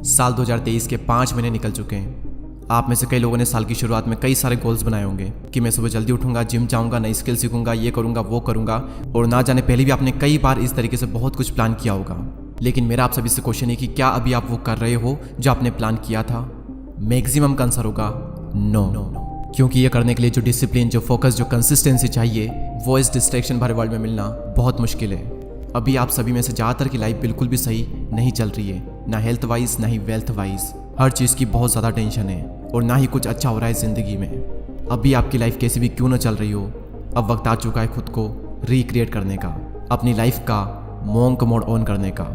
साल 2023 के 5 महीने निकल चुके हैं। आप में से कई लोगों ने साल की शुरुआत में कई सारे गोल्स बनाए होंगे कि मैं सुबह जल्दी उठूंगा, जिम जाऊंगा, नई स्किल सीखूंगा, ये करूंगा, वो करूंगा, और ना जाने पहले भी आपने कई बार इस तरीके से बहुत कुछ प्लान किया होगा। लेकिन मेरा आप सभी से क्वेश्चन है कि क्या अभी आप वो कर रहे हो जो आपने प्लान किया था? मैक्सिमम का आंसर होगा नो। क्योंकि ये करने के लिए जो डिसिप्लिन, जो फोकस, जो कंसिस्टेंसी चाहिए वो इस डिस्ट्रैक्शन भरे वर्ल्ड में मिलना बहुत मुश्किल है। अभी आप सभी में से ज़्यादातर की लाइफ बिल्कुल भी सही नहीं चल रही है, ना हेल्थ वाइज ना ही वेल्थ वाइज। हर चीज़ की बहुत ज़्यादा टेंशन है और ना ही कुछ अच्छा हो रहा है ज़िंदगी में। अभी आपकी लाइफ कैसी भी क्यों ना चल रही हो, अब वक्त आ चुका है खुद को रिक्रिएट करने का, अपनी लाइफ का मोंक मोड ऑन करने का।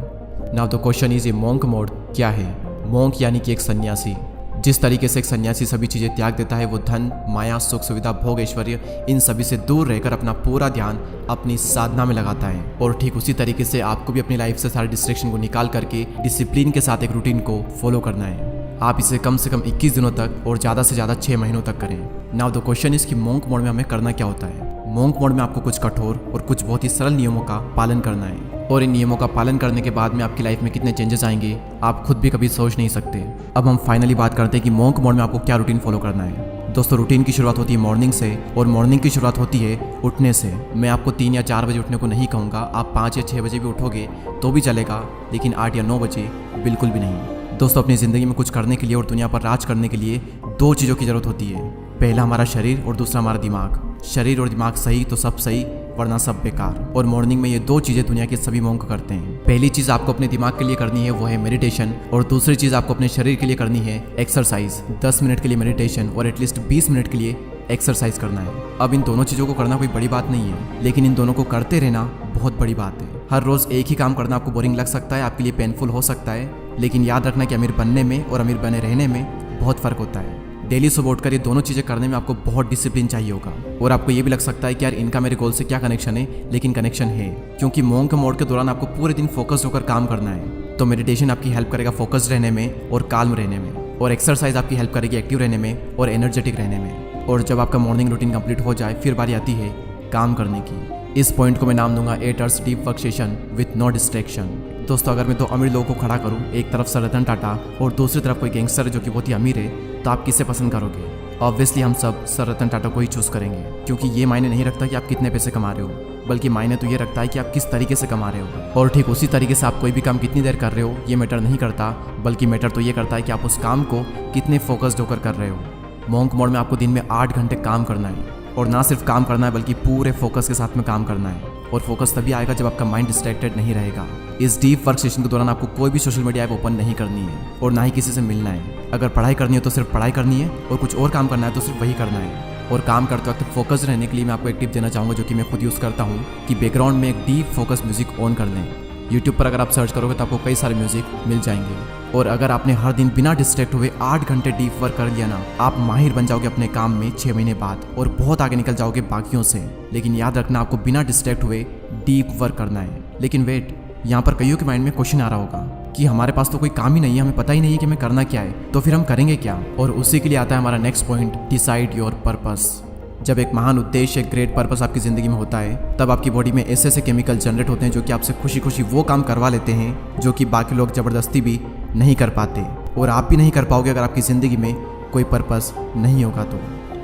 नाउ द क्वेश्चन इज, ये मोंक मोड क्या है? मोंक यानी कि एक सन्यासी। जिस तरीके से एक सन्यासी सभी चीज़ें त्याग देता है, वो धन, माया, सुख, सुविधा, भोग, ऐश्वर्य, इन सभी से दूर रहकर अपना पूरा ध्यान अपनी साधना में लगाता है। और ठीक उसी तरीके से आपको भी अपनी लाइफ से सारे डिस्ट्रैक्शन को निकाल करके डिसिप्लिन के साथ एक रूटीन को फॉलो करना है। आप इसे कम से कम 21 दिनों तक और ज़्यादा से ज़्यादा 6 महीनों तक करें। नाउ द क्वेश्चन इज कि मोंक मोड में हमें करना क्या होता है? मोंक मोड में आपको कुछ कठोर और कुछ बहुत ही सरल नियमों का पालन करना है, और इन नियमों का पालन करने के बाद में आपकी लाइफ में कितने चेंजेस आएंगे आप खुद भी कभी सोच नहीं सकते। अब हम फाइनली बात करते हैं कि मोंक मोड में आपको क्या रूटीन फॉलो करना है। दोस्तों, रूटीन की शुरुआत होती है मॉर्निंग से, और मॉर्निंग की शुरुआत होती है उठने से। मैं आपको 3 या 4 बजे उठने को नहीं कहूँगा, आप 5 या 6 बजे भी उठोगे तो भी चलेगा, लेकिन 8 या 9 बजे बिल्कुल भी नहीं। दोस्तों, अपनी ज़िंदगी में कुछ करने के लिए और दुनिया पर राज करने के लिए 2 चीज़ों की ज़रूरत होती है। पहला हमारा शरीर और दूसरा हमारा दिमाग। शरीर और दिमाग सही तो सब सही, वरना सब बेकार। और मॉर्निंग में ये 2 चीज़ें दुनिया के सभी मोंक करते हैं। पहली चीज़ आपको अपने दिमाग के लिए करनी है वो है मेडिटेशन, और दूसरी चीज़ आपको अपने शरीर के लिए करनी है एक्सरसाइज। 10 मिनट के लिए मेडिटेशन और एटलीस्ट 20 मिनट के लिए एक्सरसाइज करना है। अब इन दोनों चीज़ों को करना कोई बड़ी बात नहीं है, लेकिन इन दोनों को करते रहना बहुत बड़ी बात है। हर रोज़ एक ही काम करना आपको बोरिंग लग सकता है, आपके लिए पेनफुल हो सकता है, लेकिन याद रखना कि अमीर बनने में और अमीर बने रहने में बहुत फ़र्क होता है। डेली सुबह उठकर ये दोनों चीज़ें करने में आपको बहुत डिसिप्लिन चाहिए होगा। और आपको ये भी लग सकता है कि यार इनका मेरे गोल से क्या कनेक्शन है, लेकिन कनेक्शन है, क्योंकि मोंक मोड के दौरान आपको पूरे दिन फोकस्ड होकर काम करना है। तो मेडिटेशन आपकी हेल्प करेगा फोकस्ड रहने में और काल्म रहने में, और एक्सरसाइज आपकी हेल्प करेगी एक्टिव रहने में और एनर्जेटिक रहने में। और जब आपका मॉर्निंग रूटीन कंप्लीट हो जाए, फिर बारी आती है काम करने की। इस पॉइंट को मैं नाम दूंगा 8 hours deep work session with no distraction. दोस्तों, अगर मैं 2 अमीर लोगों को खड़ा करूं, एक तरफ सर रतन टाटा और दूसरी तरफ कोई गैंगस्टर है जो कि बहुत ही अमीर है, तो आप किसे पसंद करोगे? ऑब्वियसली हम सब सर रतन टाटा को ही चूज़ करेंगे, क्योंकि ये मायने नहीं रखता कि आप कितने पैसे कमा रहे हो, बल्कि मायने तो ये रखता है कि आप किस तरीके से कमा रहे हो। और ठीक उसी तरीके से आप कोई भी काम कितनी देर कर रहे हो ये मैटर नहीं करता, बल्कि मैटर तो ये करता है कि आप उस काम को कितने फोकस्ड होकर कर रहे हो। मोंक मोड में आपको दिन में 8 घंटे काम करना है, और ना सिर्फ काम करना है बल्कि पूरे फोकस के साथ में काम करना है। और फोकस तभी आएगा जब आपका माइंड डिस्ट्रैक्टेड नहीं रहेगा। इस डीप वर्क सेशन के दौरान आपको कोई भी सोशल मीडिया ऐप ओपन नहीं करनी है, और ना ही किसी से मिलना है। अगर पढ़ाई करनी है तो सिर्फ पढ़ाई करनी है, और कुछ और काम करना है तो सिर्फ वही करना है। और काम करते वक्त फोकस रहने के लिए मैं आपको एक टिप देना चाहूँगा, जो कि मैं खुद यूज़ करता हूँ, कि बैकग्राउंड में एक डीप फोकस म्यूजिक ऑन कर लें। यूट्यूब पर अगर आप सर्च करोगे तो आपको कई सारे म्यूजिक मिल जाएंगे। और अगर आपने हर दिन बिना डिस्ट्रैक्ट हुए 8 घंटे डीप वर्क कर लिया ना, आप माहिर बन जाओगे अपने काम में 6 महीने बाद, और बहुत आगे निकल जाओगे बाकियों से। लेकिन याद रखना, आपको बिना डिस्ट्रैक्ट हुए डीप वर्क करना है। लेकिन वेट, यहाँ पर कईयों के माइंड में क्वेश्चन आ रहा होगा कि हमारे पास तो कोई काम ही नहीं है, हमें पता ही नहीं है कि हमें करना क्या है, तो फिर हम करेंगे क्या? और उसी के लिए आता है हमारा next point, decide your purpose. जब एक महान उद्देश्य, एक ग्रेट पर्पस आपकी ज़िंदगी में होता है, तब आपकी बॉडी में ऐसे ऐसे केमिकल जनरेट होते हैं जो कि आपसे खुशी खुशी वो काम करवा लेते हैं जो कि बाकी लोग ज़बरदस्ती भी नहीं कर पाते। और आप भी नहीं कर पाओगे अगर आपकी ज़िंदगी में कोई पर्पस नहीं होगा तो।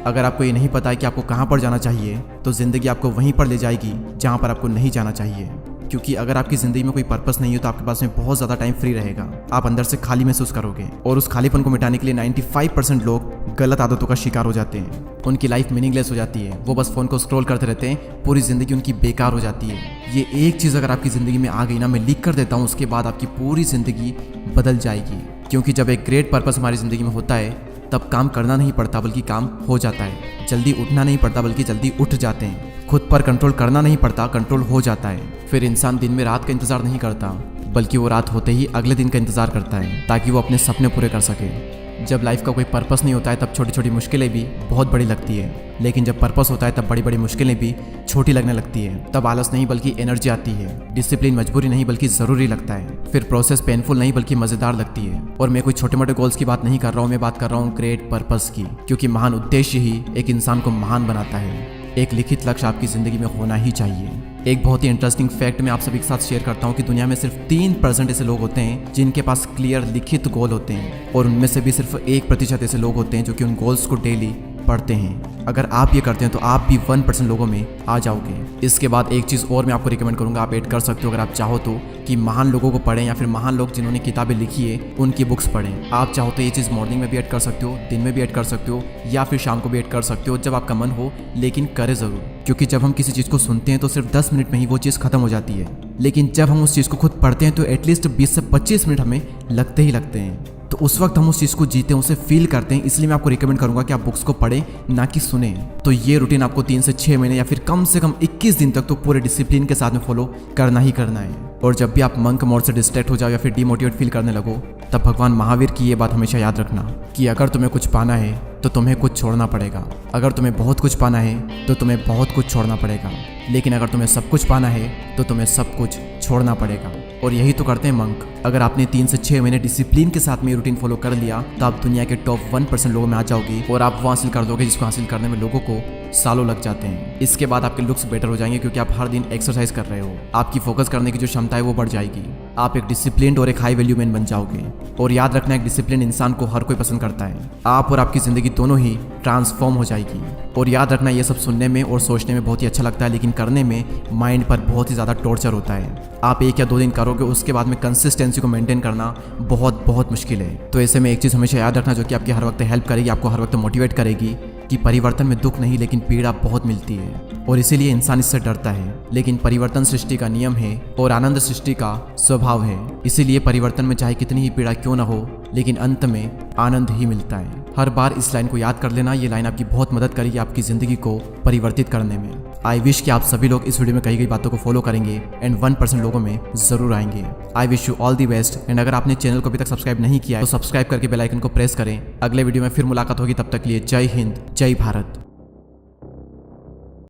अगर आपको ये नहीं पता है कि आपको कहाँ पर जाना चाहिए, तो ज़िंदगी आपको वहीं पर ले जाएगी जहाँ पर आपको नहीं जाना चाहिए। क्योंकि अगर आपकी ज़िंदगी में कोई पर्पस नहीं हो तो आपके पास में बहुत ज़्यादा टाइम फ्री रहेगा, आप अंदर से खाली महसूस करोगे। और उस खालीपन को मिटाने के लिए 95% लोग गलत आदतों का शिकार हो जाते हैं। उनकी लाइफ मीनिंगलेस हो जाती है, वो बस फ़ोन को स्क्रॉल करते रहते हैं, पूरी ज़िंदगी उनकी बेकार हो जाती है। ये एक चीज़ अगर आपकी ज़िंदगी में आ गई ना, मैं लिख कर देता हूँ, उसके बाद आपकी पूरी ज़िंदगी बदल जाएगी। क्योंकि जब एक ग्रेट पर्पस हमारी ज़िंदगी में होता है, तब काम करना नहीं पड़ता बल्कि काम हो जाता है। जल्दी उठना नहीं पड़ता बल्कि जल्दी उठ जाते हैं। खुद पर कंट्रोल करना नहीं पड़ता, कंट्रोल हो जाता है। फिर इंसान दिन में रात का इंतज़ार नहीं करता, बल्कि वो रात होते ही अगले दिन का इंतज़ार करता है, ताकि वो अपने सपने पूरे कर सके। जब लाइफ का कोई पर्पस नहीं होता है, तब छोटी छोटी मुश्किलें भी बहुत बड़ी लगती है, लेकिन जब पर्पस होता है तब बड़ी बड़ी मुश्किलें भी छोटी लगने लगती है। तब आलस नहीं बल्कि एनर्जी आती है, डिसिप्लिन मजबूरी नहीं बल्कि ज़रूरी लगता है, फिर प्रोसेस पेनफुल नहीं बल्कि मज़ेदार लगती है। और मैं कोई छोटे मोटे गोल्स की बात नहीं कर रहा हूँ, मैं बात कर रहा हूँ ग्रेट पर्पस की, क्योंकि महान उद्देश्य ही एक इंसान को महान बनाता है। एक लिखित लक्ष्य आपकी ज़िंदगी में होना ही चाहिए। एक बहुत ही इंटरेस्टिंग फैक्ट मैं आप सभी के साथ शेयर करता हूँ कि दुनिया में सिर्फ 3% ऐसे लोग होते हैं जिनके पास क्लियर लिखित गोल होते हैं, और उनमें से भी सिर्फ 1% ऐसे लोग होते हैं जो कि उन गोल्स को डेली पढ़ते हैं। अगर आप ये करते हैं तो आप भी 1% लोगों में आ जाओगे। इसके बाद एक चीज़ और मैं आपको रिकमेंड करूंगा, आप ऐड कर सकते हो अगर आप चाहो तो, कि महान लोगों को पढ़ें या फिर महान लोग जिन्होंने किताबें लिखी है उनकी बुक्स पढ़ें। आप चाहो तो ये चीज़ मॉर्निंग में भी ऐड कर सकते हो, दिन में भी ऐड कर सकते हो, या फिर शाम को भी ऐड कर सकते हो, जब आपका मन हो, लेकिन करें ज़रूर। क्योंकि जब हम किसी चीज़ को सुनते हैं तो सिर्फ 10 मिनट में ही वो चीज़ खत्म हो जाती है, लेकिन जब हम उस चीज़ को खुद पढ़ते हैं तो एटलीस्ट 20 से 25 मिनट हमें लगते ही लगते हैं। तो उस वक्त हम उस चीज़ को जीते हैं, उसे फील करते हैं। इसलिए मैं आपको रिकमेंड करूंगा कि आप बुक्स को पढ़ें, ना कि सुने। तो ये रूटीन आपको 3 से 6 महीने या फिर कम से कम 21 दिन तक तो पूरे डिसिप्लिन के साथ में फॉलो करना ही करना है। और जब भी आप मंक मोड से डिस्ट्रैक्ट हो जाओ या फिर डिमोटिवेट फील करने लगो, तब भगवान महावीर की ये बात हमेशा याद रखना कि अगर तुम्हें कुछ पाना है तो तुम्हें कुछ छोड़ना पड़ेगा। अगर तुम्हें बहुत कुछ पाना है तो तुम्हें बहुत कुछ छोड़ना पड़ेगा, लेकिन अगर तुम्हें सब कुछ पाना है तो तुम्हें सब कुछ छोड़ना पड़ेगा। और यही तो करते हैं मंक। अगर आपने 3 से 6 महीने डिसिप्लिन के साथ में रूटीन फॉलो कर लिया तो आप दुनिया के टॉप 1% लोगों में आ जाओगी, और आप वो हासिल कर दोगे जिसको हासिल करने में लोगों को सालों लग जाते हैं। इसके बाद आपके लुक्स बेटर हो जाएंगे क्योंकि आप हर दिन एक्सरसाइज कर रहे हो। आपकी फोकस करने की जो क्षमता है वो बढ़ जाएगी। आप एक डिसिप्लिन्ड और एक हाई वैल्यू मैन बन जाओगे। और याद रखना, एक डिसिप्लिन इंसान को हर कोई पसंद करता है। आप और आपकी जिंदगी दोनों ही ट्रांसफॉर्म हो जाएगी। और याद रखना, ये सब सुनने में और सोचने में बहुत ही अच्छा लगता है, लेकिन करने में माइंड पर बहुत ही ज़्यादा टॉर्चर होता है। आप 1 या 2 दिन करोगे, उसके बाद में कंसिस्टेंसी को मेंटेन करना बहुत मुश्किल है। तो ऐसे में एक चीज़ हमेशा याद रखना जो कि आपकी हर वक्त हेल्प करेगी, आपको हर वक्त मोटिवेट करेगी, कि परिवर्तन में दुख नहीं लेकिन पीड़ा बहुत मिलती है, और इसीलिए इंसान इससे डरता है। लेकिन परिवर्तन सृष्टि का नियम है और आनंद सृष्टि का स्वभाव है। इसीलिए परिवर्तन में चाहे कितनी ही पीड़ा क्यों ना हो, लेकिन अंत में आनंद ही मिलता है। हर बार इस लाइन को याद कर लेना, ये लाइन आपकी बहुत मदद करेगी आपकी ज़िंदगी को परिवर्तित करने में। आई विश कि आप सभी लोग इस वीडियो में कही गई बातों को फॉलो करेंगे एंड 1% लोगों में ज़रूर आएंगे। I wish you all the best. And अगर आपने चैनल को अभी तक सब्सक्राइब नहीं किया है तो सब्सक्राइब करके बेल आइकन को प्रेस करें। अगले वीडियो में फिर मुलाकात होगी, तब तक के लिए जय हिंद, जय भारत।